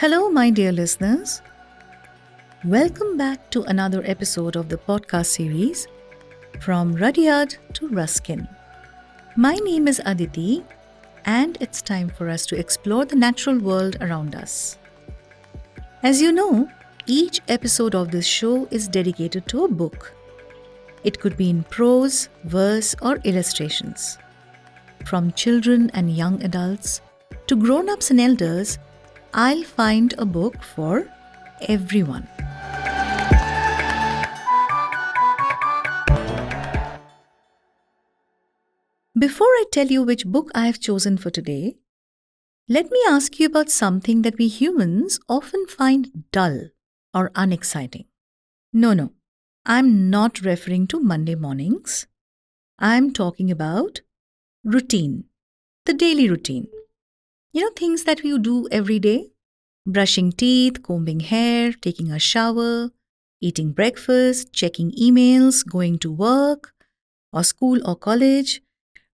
Hello, my dear listeners. Welcome back to another episode of the podcast series From Rudyard to Ruskin. My name is Aditi, and it's time for us to explore the natural world around us. As you know, each episode of this show is dedicated to a book. It could be in prose, verse, or illustrations. From children and young adults to grown-ups and elders, I'll find a book for everyone. Before I tell you which book I have chosen for today, let me ask you about something that we humans often find dull or unexciting. No, I'm not referring to Monday mornings. I'm talking about routine, the daily routine. Things that we do every day. Brushing teeth, combing hair, taking a shower, eating breakfast, checking emails, going to work or school or college,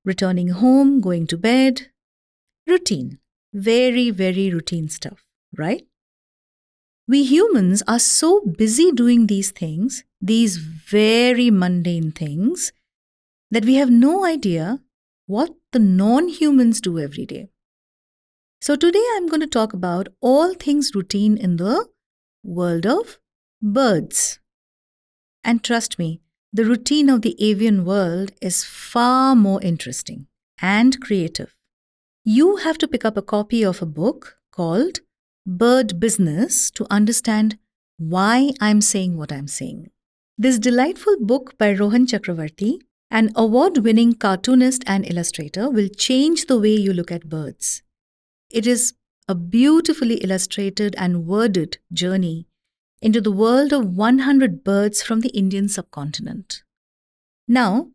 returning home, going to bed. Routine. Very, very routine stuff, right? We humans are so busy doing these things, these very mundane things, that we have no idea what the non-humans do every day. So today I'm going to talk about all things routine in the world of birds. And trust me, the routine of the avian world is far more interesting and creative. You have to pick up a copy of a book called Bird Business to understand why I'm saying what I'm saying. This delightful book by Rohan Chakravarty, an award-winning cartoonist and illustrator, will change the way you look at birds. It is a beautifully illustrated and worded journey into the world of 100 birds from the Indian subcontinent. Now,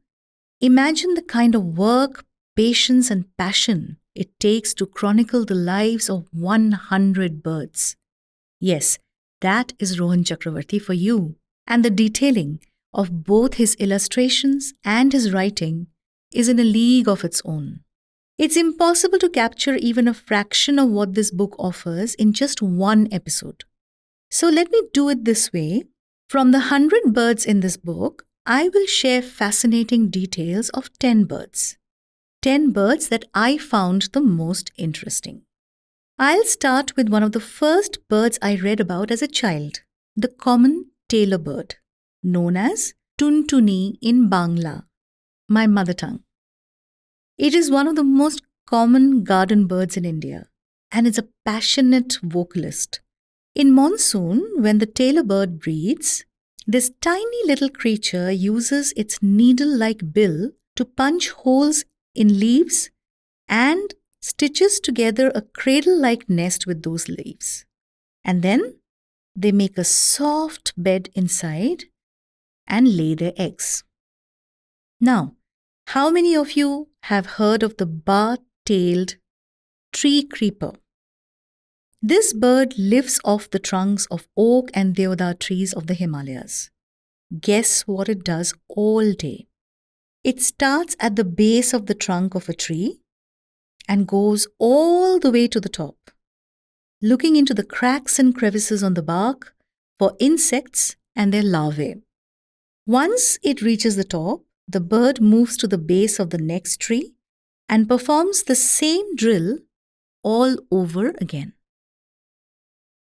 imagine the kind of work, patience, and passion it takes to chronicle the lives of 100 birds. Yes, that is Rohan Chakravarty for you. And the detailing of both his illustrations and his writing is in a league of its own. It's impossible to capture even a fraction of what this book offers in just one episode. So let me do it this way. From the 100 birds in this book, I will share fascinating details of 10 birds. 10 birds that I found the most interesting. I'll start with one of the first birds I read about as a child, the common tailorbird, known as tuntuni in Bangla, my mother tongue. It is one of the most common garden birds in India, and is a passionate vocalist. In monsoon, when the tailorbird breeds, this tiny little creature uses its needle-like bill to punch holes in leaves and stitches together a cradle-like nest with those leaves. And then they make a soft bed inside and lay their eggs. Now, how many of you have heard of the bar-tailed treecreeper? This bird lives off the trunks of oak and deodar trees of the Himalayas. Guess what it does all day? It starts at the base of the trunk of a tree and goes all the way to the top, looking into the cracks and crevices on the bark for insects and their larvae. Once it reaches the top, the bird moves to the base of the next tree and performs the same drill all over again.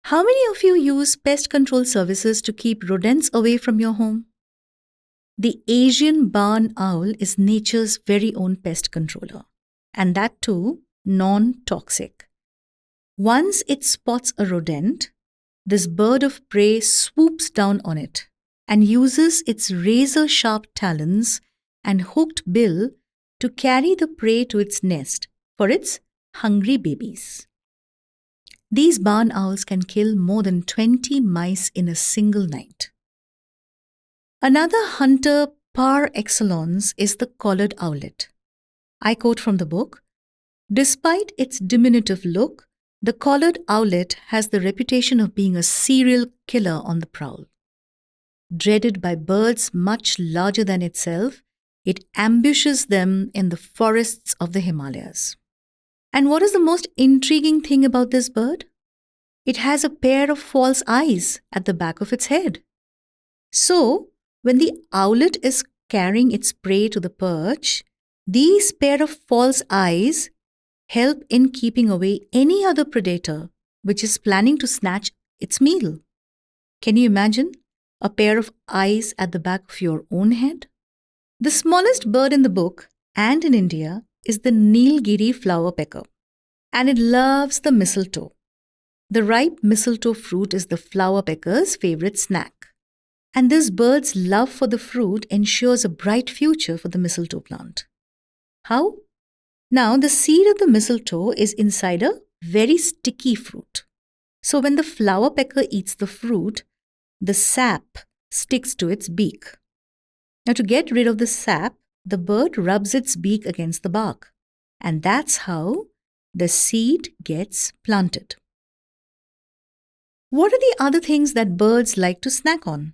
How many of you use pest control services to keep rodents away from your home? The Asian barn owl is nature's very own pest controller, and that too non-toxic. Once it spots a rodent, this bird of prey swoops down on it and uses its razor-sharp talons and hooked bill to carry the prey to its nest for its hungry babies. These barn owls can kill more than 20 mice in a single night. Another hunter par excellence is the collared owlet. I quote from the book, "Despite its diminutive look, the collared owlet has the reputation of being a serial killer on the prowl. Dreaded by birds much larger than itself, it ambushes them in the forests of the Himalayas." And what is the most intriguing thing about this bird? It has a pair of false eyes at the back of its head. So, when the owlet is carrying its prey to the perch, these pair of false eyes help in keeping away any other predator which is planning to snatch its meal. Can you imagine a pair of eyes at the back of your own head? The smallest bird in the book and in India is the Nilgiri flowerpecker, and it loves the mistletoe. The ripe mistletoe fruit is the flowerpecker's favorite snack. And this bird's love for the fruit ensures a bright future for the mistletoe plant. How? Now, the seed of the mistletoe is inside a very sticky fruit. So when the flowerpecker eats the fruit, the sap sticks to its beak. Now, to get rid of the sap, the bird rubs its beak against the bark. And that's how the seed gets planted. What are the other things that birds like to snack on?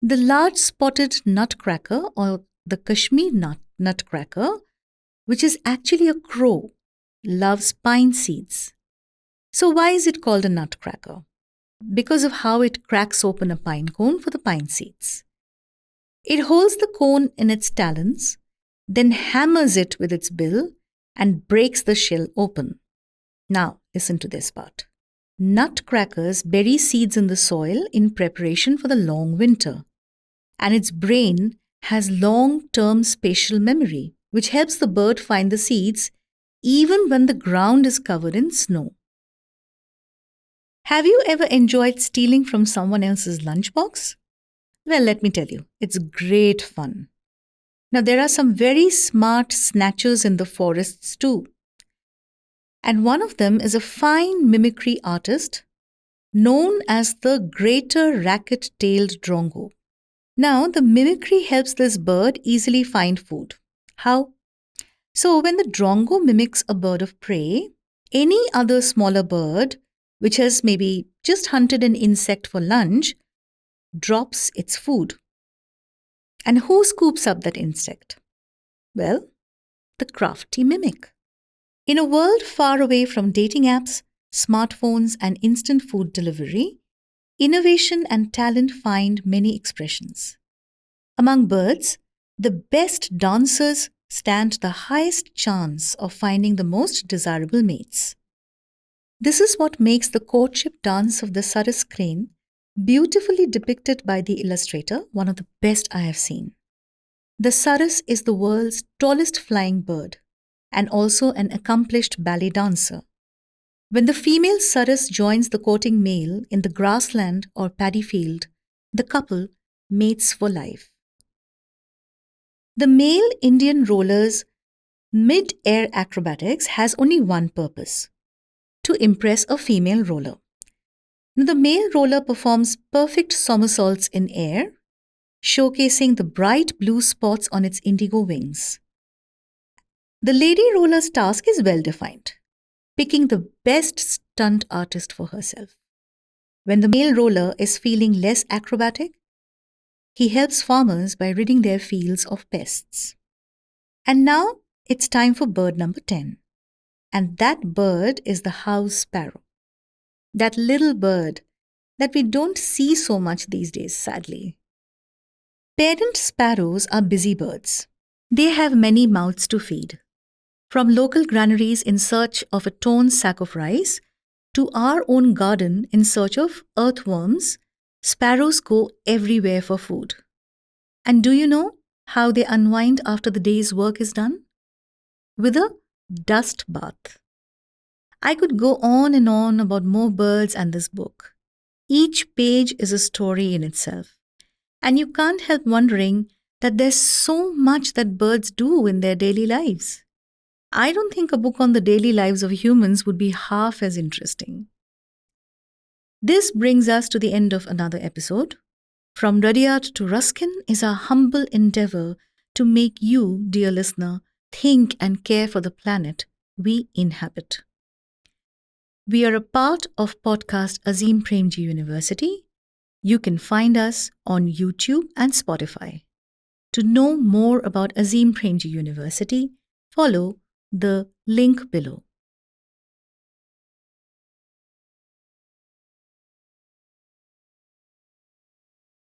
The large spotted nutcracker, or the Kashmir nutcracker, which is actually a crow, loves pine seeds. So why is it called a nutcracker? Because of how it cracks open a pine cone for the pine seeds. It holds the cone in its talons, then hammers it with its bill and breaks the shell open. Now, listen to this part. Nutcrackers bury seeds in the soil in preparation for the long winter. And its brain has long-term spatial memory, which helps the bird find the seeds even when the ground is covered in snow. Have you ever enjoyed stealing from someone else's lunchbox? Well, let me tell you, it's great fun. Now, there are some very smart snatchers in the forests too. And one of them is a fine mimicry artist known as the greater racket-tailed drongo. Now, the mimicry helps this bird easily find food. How? So, when the drongo mimics a bird of prey, any other smaller bird, which has maybe just hunted an insect for lunch, drops its food. And who scoops up that insect? Well, the crafty mimic. In a world far away from dating apps, smartphones, and instant food delivery, innovation and talent find many expressions. Among birds, the best dancers stand the highest chance of finding the most desirable mates. This is what makes the courtship dance of the Sarus crane, beautifully depicted by the illustrator, one of the best I have seen. The Sarus is the world's tallest flying bird and also an accomplished ballet dancer. When the female Sarus joins the courting male in the grassland or paddy field, the couple mates for life. The male Indian roller's mid-air acrobatics has only one purpose: to impress a female roller. Now, the male roller performs perfect somersaults in air, showcasing the bright blue spots on its indigo wings. The lady roller's task is well defined: picking the best stunt artist for herself. When the male roller is feeling less acrobatic, he helps farmers by ridding their fields of pests. And now it's time for bird number 10. And that bird is the house sparrow. That little bird that we don't see so much these days, sadly. Parent sparrows are busy birds. They have many mouths to feed. From local granaries in search of a torn sack of rice to our own garden in search of earthworms, sparrows go everywhere for food. And do you know how they unwind after the day's work is done? With a dust bath. I could go on and on about more birds and this book. Each page is a story in itself. And you can't help wondering that there's so much that birds do in their daily lives. I don't think a book on the daily lives of humans would be half as interesting. This brings us to the end of another episode. From Rudyard to Ruskin is our humble endeavor to make you, dear listener, think and care for the planet we inhabit. We are a part of podcast Azim Premji University. You can find us on YouTube and Spotify. To know more about Azim Premji University, follow the link below.